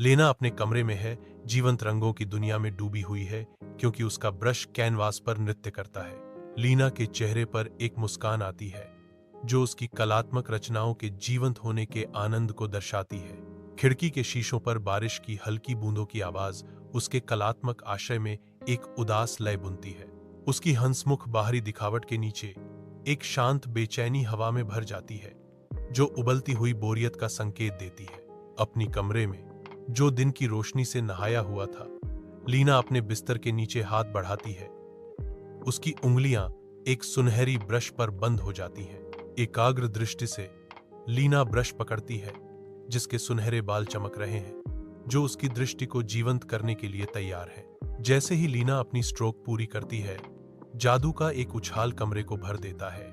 लेना अपने कमरे में है, जीवंत रंगों की दुनिया में डूबी हुई है क्योंकि उसका ब्रश कैनवास पर नृत्य करता है। लीना के चेहरे पर एक मुस्कान आती है जो उसकी कलात्मक रचनाओं के जीवंत होने के आनंद को दर्शाती है। खिड़की के शीशों पर बारिश की हल्की बूंदों की आवाज उसके कलात्मक आशय में एक उदास लय बुनती है। उसकी हंसमुख बाहरी दिखावट के नीचे एक शांत बेचैनी हवा में भर जाती है जो उबलती हुई बोरियत का संकेत देती है। अपनी कमरे में जो दिन की रोशनी से नहाया हुआ था, लीना अपने बिस्तर के नीचे हाथ बढ़ाती है। उसकी उंगलियां एक सुनहरी ब्रश पर बंद हो जाती हैं। एकाग्र दृष्टि से लीना ब्रश पकड़ती है जिसके सुनहरे बाल चमक रहे हैं जो उसकी दृष्टि को जीवंत करने के लिए तैयार है। जैसे ही लीना अपनी स्ट्रोक पूरी करती है, जादू का एक उछाल कमरे को भर देता है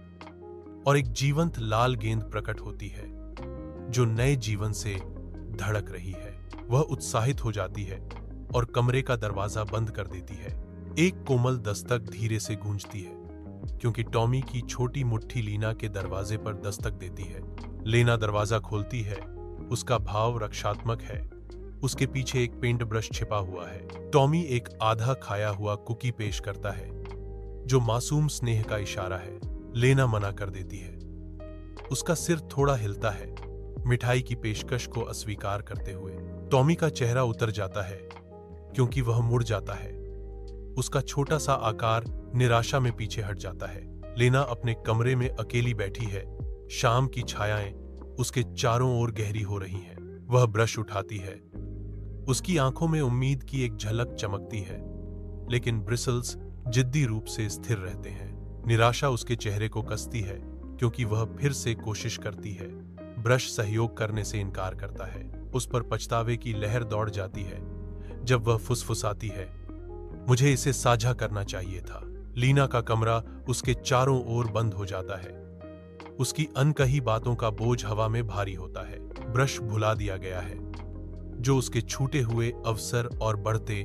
और एक जीवंत लाल गेंद प्रकट होती है जो नए जीवन से धड़क रही है। वह उत्साहित हो जाती है और कमरे का दरवाजा बंद कर देती है। एक कोमल दस्तक धीरे से गूंजती है क्योंकि टॉमी की छोटी मुट्ठी लीना के दरवाजे पर दस्तक देती है। लेना दरवाजा खोलती है। उसका भाव रक्षात्मक है। उसके पीछे एक पेंट ब्रश छिपा हुआ है। टॉमी एक आधा खाया हुआ कुकी पेश करता है जो मासूम स्नेह का इशारा है। लेना मना कर देती है। उसका सिर थोड़ा हिलता है, मिठाई की पेशकश को अस्वीकार करते हुए। टॉमी का चेहरा उतर जाता है क्योंकि वह मुड़ जाता है। उसका छोटा सा आकार निराशा में पीछे हट जाता है। लेना अपने कमरे में अकेली बैठी है। शाम की छायाएं उसके चारों ओर गहरी हो रही हैं। वह ब्रश उठाती है। उसकी आंखों में उम्मीद की एक झलक चमकती है, लेकिन ब्रिसल्स जिद्दी रूप से स्थिर रहते हैं। निराशा उसके चेहरे को कसती है क्योंकि वह फिर से कोशिश करती है। ब्रश सहयोग करने से इनकार करता है। उस पर पछतावे की लहर दौड़ जाती है जब वह फुसफुसाती है, मुझे इसे साझा करना चाहिए था। लीना का कमरा उसके चारों ओर बंद हो जाता है। उसकी अनकही बातों का बोझ हवा में भारी होता है। ब्रश भुला दिया गया है जो उसके छूटे हुए अवसर और बढ़ते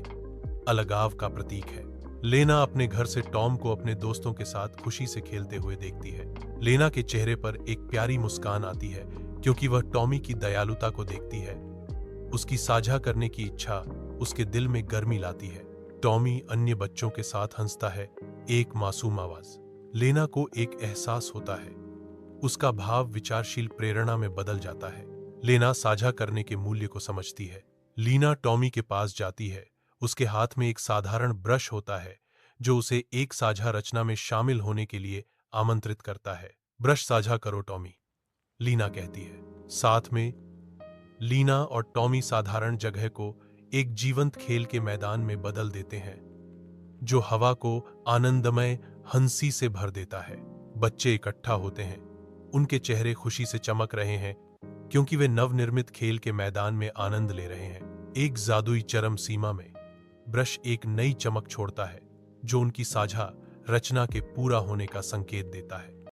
अलगाव का प्रतीक है। लेना अपने घर से टॉम को अपने दोस्तों के साथ खुशी से खेलते हुए देखती है। लेना के चेहरे पर एक प्यारी मुस्कान आती है क्योंकि वह टॉमी की दयालुता को देखती है। उसकी साझा करने की इच्छा उसके दिल में गर्मी लाती है। टॉमी अन्य बच्चों के साथ हंसता है, एक मासूम आवाज। लेना को एक एहसास होता है। उसका भाव विचारशील प्रेरणा में बदल जाता है। लेना साझा करने के मूल्य को समझती है। लीना टॉमी के पास जाती है। उसके हाथ में एक साधारण ब्रश होता है जो उसे एक साझा रचना में शामिल होने के लिए आमंत्रित करता है। ब्रश साझा करो टॉमी, लीना कहती है। साथ में लीना और टॉमी साधारण जगह को एक जीवंत खेल के मैदान में बदल देते हैं जो हवा को आनंदमय हंसी से भर देता है। बच्चे इकट्ठा होते हैं। उनके चेहरे खुशी से चमक रहे हैं क्योंकि वे नवनिर्मित खेल के मैदान में आनंद ले रहे हैं। एक जादुई चरम सीमा में ब्रश एक नई चमक छोड़ता है जो उनकी साझा रचना के पूरा होने का संकेत देता है।